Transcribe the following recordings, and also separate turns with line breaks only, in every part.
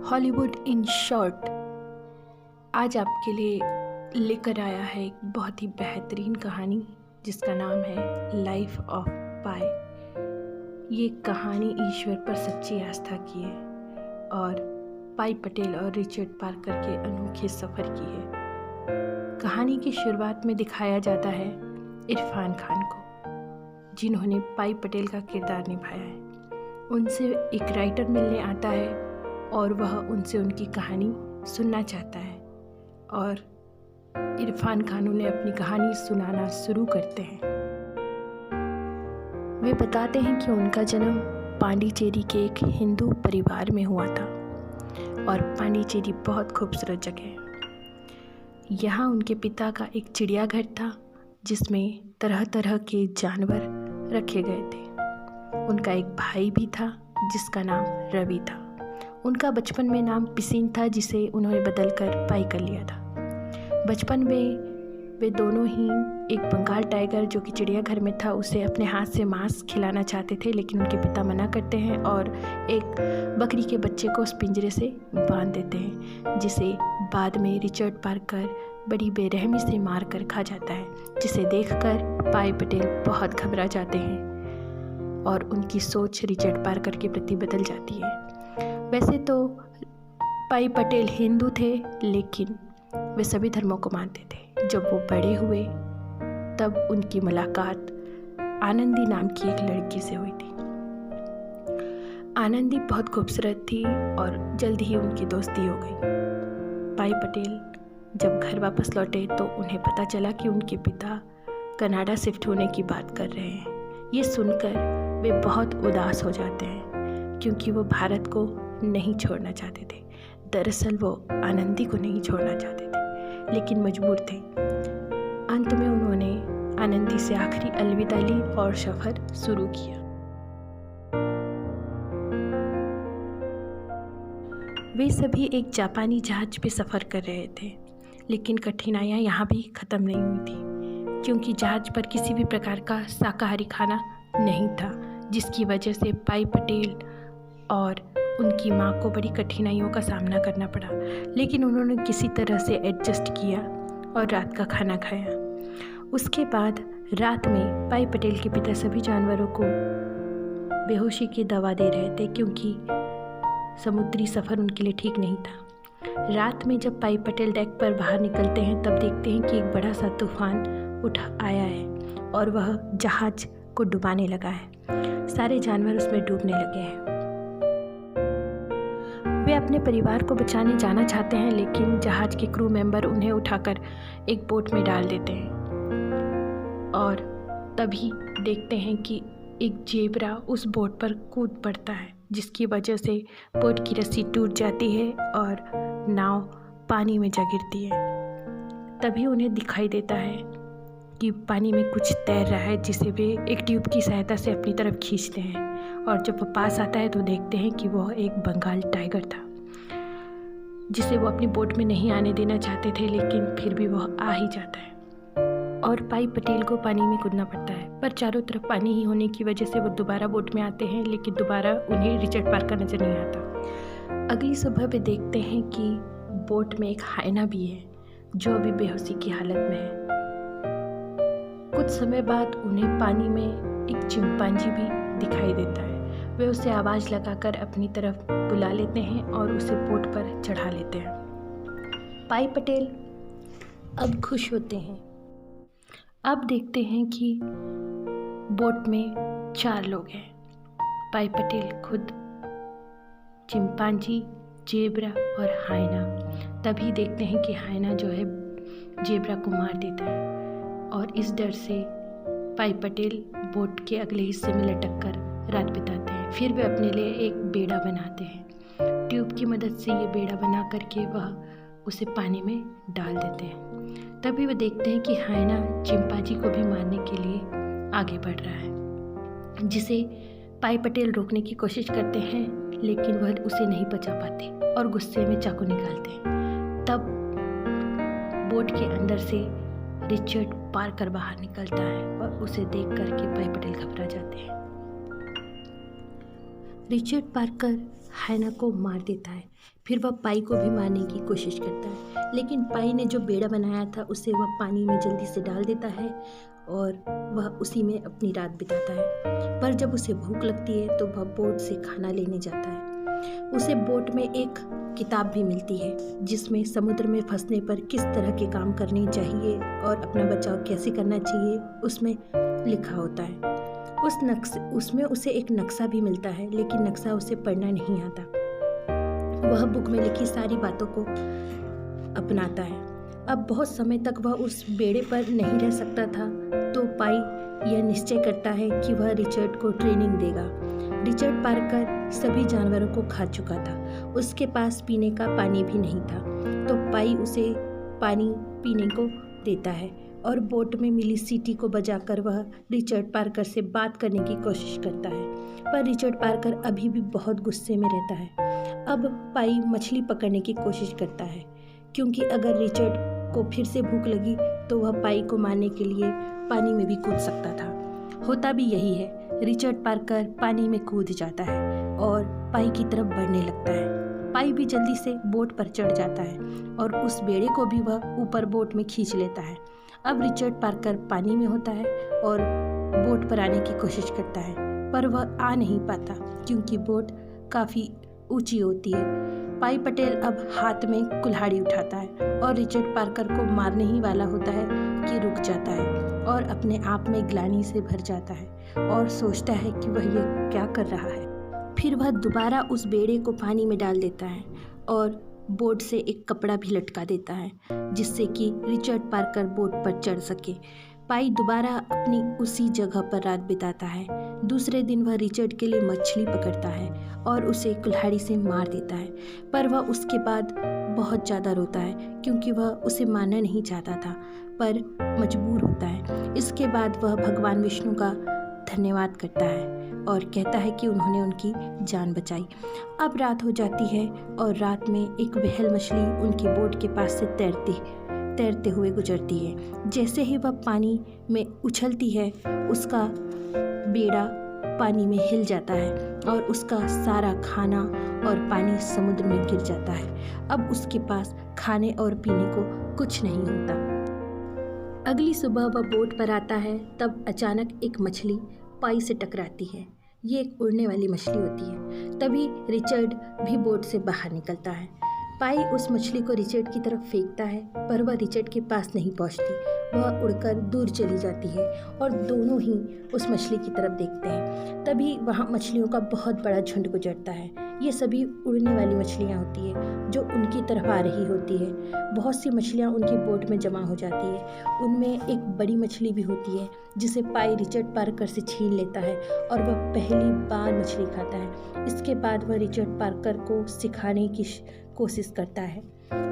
Hollywood in short आज आपके लिए लेकर आया है एक बहुत ही बेहतरीन कहानी जिसका नाम है लाइफ ऑफ पाई। ये कहानी ईश्वर पर सच्ची आस्था की है और पाई पटेल और रिचर्ड पार्कर के अनोखे सफ़र की है। कहानी की शुरुआत में दिखाया जाता है इरफान खान को, जिन्होंने पाई पटेल का किरदार निभाया है। उनसे एक राइटर मिलने आता है और वह उनसे उनकी कहानी सुनना चाहता है और इरफान खान उन्हें अपनी कहानी सुनाना शुरू करते हैं। वे बताते हैं कि उनका जन्म पांडिचेरी के एक हिंदू परिवार में हुआ था और पांडिचेरी बहुत खूबसूरत जगह है। यहाँ उनके पिता का एक चिड़ियाघर था जिसमें तरह तरह के जानवर रखे गए थे। उनका एक भाई भी था जिसका नाम रवि था। उनका बचपन में नाम पिसिन था जिसे उन्होंने बदलकर पाई कर लिया था। बचपन में वे दोनों ही एक बंगाल टाइगर जो कि चिड़ियाघर में था उसे अपने हाथ से मांस खिलाना चाहते थे, लेकिन उनके पिता मना करते हैं और एक बकरी के बच्चे को उस पिंजरे से बांध देते हैं, जिसे बाद में रिचर्ड पार्कर बड़ी बेरहमी से मार कर खा जाता है, जिसे देखकर पाई पटेल बहुत घबरा जाते हैं और उनकी सोच रिचर्ड पार्कर के प्रति बदल जाती है। वैसे तो पाई पटेल हिंदू थे, लेकिन वे सभी धर्मों को मानते थे। जब वो बड़े हुए तब उनकी मुलाकात आनंदी नाम की एक लड़की से हुई थी। आनंदी बहुत खूबसूरत थी और जल्द ही उनकी दोस्ती हो गई। पाई पटेल जब घर वापस लौटे तो उन्हें पता चला कि उनके पिता कनाडा शिफ्ट होने की बात कर रहे हैं। ये सुनकर वे बहुत उदास हो जाते हैं क्योंकि वो भारत को नहीं छोड़ना चाहते थे। दरअसल वो आनंदी को नहीं छोड़ना चाहते थे, लेकिन मजबूर थे। अंत में उन्होंने आनंदी से आखिरी अलविदा ली और सफ़र शुरू किया। वे सभी एक जापानी जहाज पे सफ़र कर रहे थे, लेकिन कठिनाइयाँ यहाँ भी ख़त्म नहीं हुई थी क्योंकि जहाज पर किसी भी प्रकार का शाकाहारी खाना नहीं था, जिसकी वजह से पाई पटेल और उनकी माँ को बड़ी कठिनाइयों का सामना करना पड़ा। लेकिन उन्होंने किसी तरह से एडजस्ट किया और रात का खाना खाया। उसके बाद रात में पाई पटेल के पिता सभी जानवरों को बेहोशी की दवा दे रहे थे क्योंकि समुद्री सफ़र उनके लिए ठीक नहीं था। रात में जब पाई पटेल डेक पर बाहर निकलते हैं तब देखते हैं कि एक बड़ा सा तूफान उठ आया है और वह जहाज को डुबाने लगा है। सारे जानवर उसमें डूबने लगे हैं। वे अपने परिवार को बचाने जाना चाहते हैं, लेकिन जहाज के क्रू मेंबर उन्हें उठाकर एक बोट में डाल देते हैं और तभी देखते हैं कि एक जेब्रा उस बोट पर कूद पड़ता है, जिसकी वजह से बोट की रस्सी टूट जाती है और नाव पानी में जा गिरती है। तभी उन्हें दिखाई देता है कि पानी में कुछ तैर रहा है, जिसे वे एक ट्यूब की सहायता से अपनी तरफ खींचते हैं और जब वो पास आता है तो देखते हैं कि वह एक बंगाल टाइगर था, जिसे वो अपनी बोट में नहीं आने देना चाहते थे, लेकिन फिर भी वह आ ही जाता है और पाई पटेल को पानी में कूदना पड़ता है। पर चारों तरफ पानी ही होने की वजह से वो दोबारा बोट में आते हैं, लेकिन दोबारा उन्हें रिचर्ड पार्कर नज़र नहीं आता। अगली सुबह वे देखते हैं कि बोट में एक हाइना भी है जो अभी बेहोशी की हालत में है। कुछ समय बाद उन्हें पानी में एक चिंपांजी भी दिखाई देता है। वे उसे आवाज़ लगाकर अपनी तरफ बुला लेते हैं और उसे बोट पर चढ़ा लेते हैं। पाई पटेल अब खुश होते हैं। अब देखते हैं कि बोट में 4 लोग हैं। पाई पटेल खुद, चिंपांजी, जेब्रा और हाइना। तभी देखते हैं कि हाइना जो है जेब्रा को मार देता है और इस डर से पाई पटेल बोट के अगले हिस्से में लटक कर रात बिताते हैं। फिर वे अपने लिए एक बेड़ा बनाते हैं। ट्यूब की मदद से ये बेड़ा बना करके वह उसे पानी में डाल देते हैं। तभी वे देखते हैं कि हाइना चिंपांजी को भी मारने के लिए आगे बढ़ रहा है, जिसे पाई पटेल रोकने की कोशिश करते हैं, लेकिन वह उसे नहीं बचा पाते और गुस्से में चाकू निकालते हैं। तब बोट के अंदर से रिचर्ड पार्कर बाहर निकलता है और उसे देख कर के पाई पटेल घबरा जाते हैं। रिचर्ड पार्कर हैना को मार देता है। फिर वह पाई को भी मारने की कोशिश करता है, लेकिन पाई ने जो बेड़ा बनाया था उसे वह पानी में जल्दी से डाल देता है और वह उसी में अपनी रात बिताता है। पर जब उसे भूख लगती है तो वह बोट से खाना लेने जाता है। उसे बोट में एक किताब भी मिलती है जिसमें समुद्र में फंसने पर किस तरह के काम करने चाहिए और अपना बचाव कैसे करना चाहिए उसमें लिखा होता है। उसमें उसे एक नक्शा भी मिलता है, लेकिन नक्शा उसे पढ़ना नहीं आता। वह बुक में लिखी सारी बातों को अपनाता है। अब बहुत समय तक वह उस बेड़े पर नहीं रह सकता था, तो पाई यह निश्चय करता है कि वह रिचर्ड को ट्रेनिंग देगा। रिचर्ड पार्कर सभी जानवरों को खा चुका था, उसके पास पीने का पानी भी नहीं था, तो पाई उसे पानी पीने को देता है और बोट में मिली सीटी को बजाकर वह रिचर्ड पार्कर से बात करने की कोशिश करता है। पर रिचर्ड पार्कर अभी भी बहुत गुस्से में रहता है। अब पाई मछली पकड़ने की कोशिश करता है, क्योंकि अगर रिचर्ड को फिर से भूख लगी तो वह पाई को मारने के लिए पानी में भी कूद सकता था। होता भी यही है। रिचर्ड पार्कर पानी में कूद जाता है और पाई की तरफ बढ़ने लगता है। पाई भी जल्दी से बोट पर चढ़ जाता है और उस बेड़े को भी वह ऊपर बोट में खींच लेता है। अब रिचर्ड पार्कर पानी में होता है और बोट पर आने की कोशिश करता है, पर वह आ नहीं पाता क्योंकि बोट काफ़ी ऊंची होती है। पाई पटेल अब हाथ में कुल्हाड़ी उठाता है और रिचर्ड पार्कर को मारने ही वाला होता है कि रुक जाता है और अपने आप में ग्लानि से भर जाता है और सोचता है कि वह यह क्या कर रहा है। फिर वह दोबारा उस बेड़े को पानी में डाल देता है और बोट से एक कपड़ा भी लटका देता है, जिससे कि रिचर्ड पार्कर बोट पर चढ़ सके। पाई दोबारा अपनी उसी जगह पर रात बिताता है। दूसरे दिन वह रिचर्ड के लिए मछली पकड़ता है और उसे कुल्हाड़ी से मार देता है, पर वह उसके बाद बहुत ज़्यादा रोता है क्योंकि वह उसे मारना नहीं चाहता था, पर मजबूर होता है। इसके बाद वह भगवान विष्णु का धन्यवाद करता है और कहता है कि उन्होंने उनकी जान बचाई। अब रात हो जाती है और रात में एक व्हेल मछली उनकी बोट के पास से तैरते हुए गुजरती है। जैसे ही वह पानी में उछलती है, उसका बेड़ा पानी में हिल जाता है और उसका सारा खाना और पानी समुद्र में गिर जाता है। अब उसके पास खाने और पीने को कुछ नहीं होता। अगली सुबह वह बोट पर आता है, तब अचानक एक मछली पाई से टकराती है। ये एक उड़ने वाली मछली होती है। तभी रिचर्ड भी बोट से बाहर निकलता है। पाई उस मछली को रिचर्ड की तरफ फेंकता है, पर वह रिचर्ड के पास नहीं पहुंचती। वह उड़कर दूर चली जाती है और दोनों ही उस मछली की तरफ देखते हैं। तभी वहाँ मछलियों का बहुत बड़ा झुंड गुजरता है। ये सभी उड़ने वाली मछलियाँ होती है जो उनकी तरफ आ रही होती है। बहुत सी मछलियाँ उनकी बोट में जमा हो जाती है। उनमें एक बड़ी मछली भी होती है जिसे पाई रिचर्ड पार्कर से छीन लेता है और वह पहली बार मछली खाता है। इसके बाद वह रिचर्ड पार्कर को सिखाने की कोशिश करता है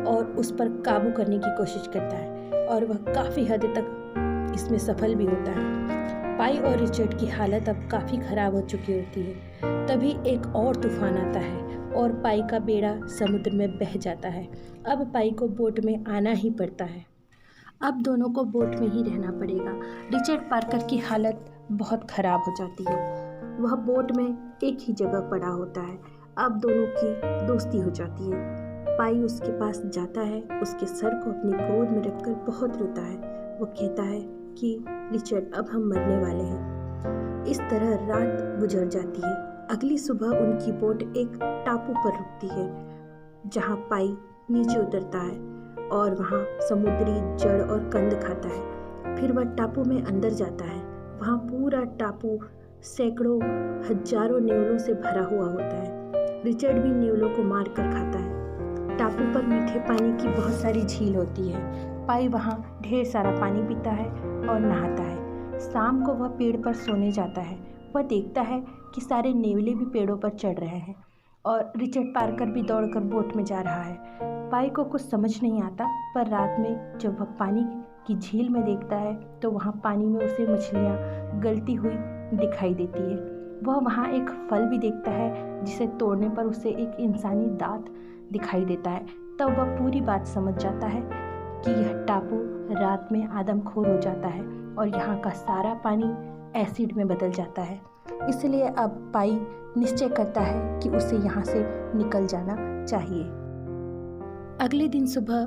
और उस पर काबू करने की कोशिश करता है और वह काफ़ी हद तक इसमें सफल भी होता है। पाई और रिचर्ड की हालत अब काफ़ी ख़राब हो चुकी होती है। तभी एक और तूफान आता है और पाई का बेड़ा समुद्र में बह जाता है। अब पाई को बोट में आना ही पड़ता है। अब दोनों को बोट में ही रहना पड़ेगा। रिचर्ड पार्कर की हालत बहुत ख़राब हो जाती है। वह बोट में एक ही जगह पड़ा होता है। अब दोनों की दोस्ती हो जाती है। पाई उसके पास जाता है, उसके सर को अपनी गोद में रखकर बहुत रोता है। वो कहता है कि रिचर्ड, अब हम मरने वाले हैं। इस तरह रात गुजर जाती है। अगली सुबह उनकी बोट एक टापू पर रुकती है, जहाँ पाई नीचे उतरता है और वहाँ समुद्री जड़ और कंद खाता है। फिर वह टापू में अंदर जाता है। वहाँ पूरा टापू सैकड़ों हजारों नेवलों से भरा हुआ होता है। रिचर्ड भी नेवलों को मार कर खाता है। टापू पर मीठे पानी की बहुत सारी झील होती है। पाई वहाँ ढेर सारा पानी पीता है और नहाता है। शाम को वह पेड़ पर सोने जाता है। वह देखता है कि सारे नेवले भी पेड़ों पर चढ़ रहे हैं और रिचर्ड पार्कर भी दौड़कर बोट में जा रहा है। पाई को कुछ समझ नहीं आता, पर रात में जब वह पानी की झील में देखता है तो वहाँ पानी में उसे मछलियाँ गलती हुई दिखाई देती है। वह वहाँ एक फल भी देखता है जिसे तोड़ने पर उसे एक इंसानी दांत दिखाई देता है। तब वह पूरी बात समझ जाता है कि यह टापू रात में आदमखोर हो जाता है और यहाँ का सारा पानी एसिड में बदल जाता है। इसलिए अब पाई निश्चय करता है कि उसे यहाँ से निकल जाना चाहिए। अगले दिन सुबह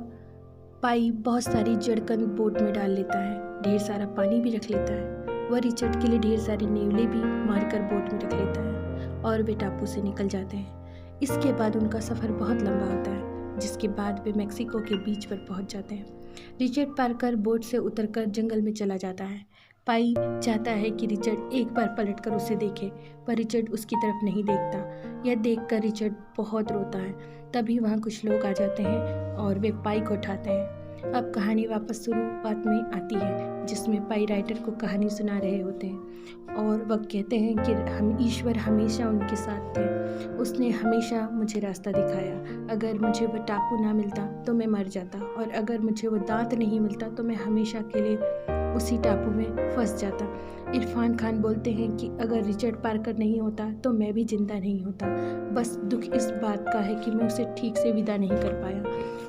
पाई बहुत सारी जड़कन बोट में डाल लेता है, ढेर सारा पानी भी रख लेता है। वह रिचर्ड के लिए ढेर सारी नेवले भी मारकर बोट में रख लेता है और वे टापू से निकल जाते हैं। इसके बाद उनका सफ़र बहुत लंबा होता है, जिसके बाद वे मेक्सिको के बीच पर पहुंच जाते हैं। रिचर्ड पार्कर बोट से उतरकर जंगल में चला जाता है। पाई चाहता है कि रिचर्ड एक बार पलटकर उसे देखे, पर रिचर्ड उसकी तरफ नहीं देखता। यह देखकर रिचर्ड बहुत रोता है। तभी वहाँ कुछ लोग आ जाते हैं और वे पाई को उठाते हैं। अब कहानी वापस शुरुआत में आती है, जिसमें पाई राइटर को कहानी सुना रहे होते हैं और वह कहते हैं कि हम ईश्वर हमेशा उनके साथ थे। उसने हमेशा मुझे रास्ता दिखाया। अगर मुझे वह टापू ना मिलता तो मैं मर जाता, और अगर मुझे वो दांत नहीं मिलता तो मैं हमेशा के लिए उसी टापू में फंस जाता। इरफान खान बोलते हैं कि अगर रिचर्ड पार्कर नहीं होता तो मैं भी जिंदा नहीं होता। बस दुख इस बात का है कि मैं उसे ठीक से विदा नहीं कर पाया।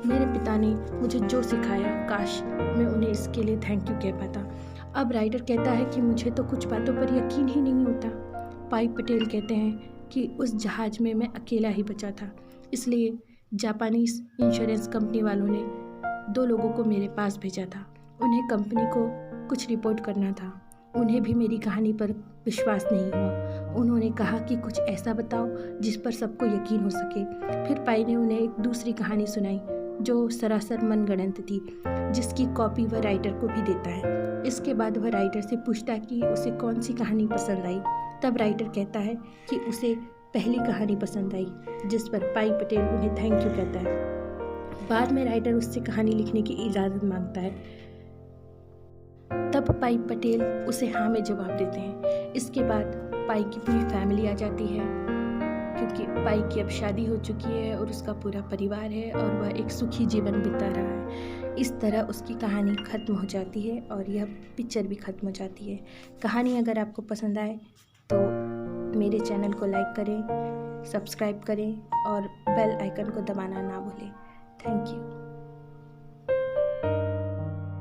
मेरे पिता ने मुझे जो सिखाया, काश मैं उन्हें इसके लिए थैंक यू कह पाता। अब राइटर कहता है कि मुझे तो कुछ बातों पर यकीन ही नहीं होता। पाई पटेल कहते हैं कि उस जहाज़ में मैं अकेला ही बचा था, इसलिए जापानीज इंश्योरेंस कंपनी वालों ने 2 लोगों को मेरे पास भेजा था। उन्हें कंपनी को कुछ रिपोर्ट करना था। उन्हें भी मेरी कहानी पर विश्वास नहीं हुआ। उन्होंने कहा कि कुछ ऐसा बताओ जिस पर सबको यकीन हो सके। फिर पाई ने उन्हें एक दूसरी कहानी सुनाई जो सरासर मनगढ़ंत थी, जिसकी कॉपी वह राइटर को भी देता है। इसके बाद वह राइटर से पूछता है कि उसे कौन सी कहानी पसंद आई। तब राइटर कहता है कि उसे पहली कहानी पसंद आई, जिस पर पाई पटेल उन्हें थैंक यू कहता है। बाद में राइटर उससे कहानी लिखने की इजाज़त मांगता है। तब पाई पटेल उसे हाँ में जवाब देते हैं। इसके बाद पाई की पूरी फैमिली आ जाती है, क्योंकि पाई की अब शादी हो चुकी है और उसका पूरा परिवार है और वह एक सुखी जीवन बिता रहा है। इस तरह उसकी कहानी ख़त्म हो जाती है और यह पिक्चर भी ख़त्म हो जाती है। कहानी अगर आपको पसंद आए तो मेरे चैनल को लाइक करें, सब्सक्राइब करें और बेल आइकन को दबाना ना भूलें। Thank you.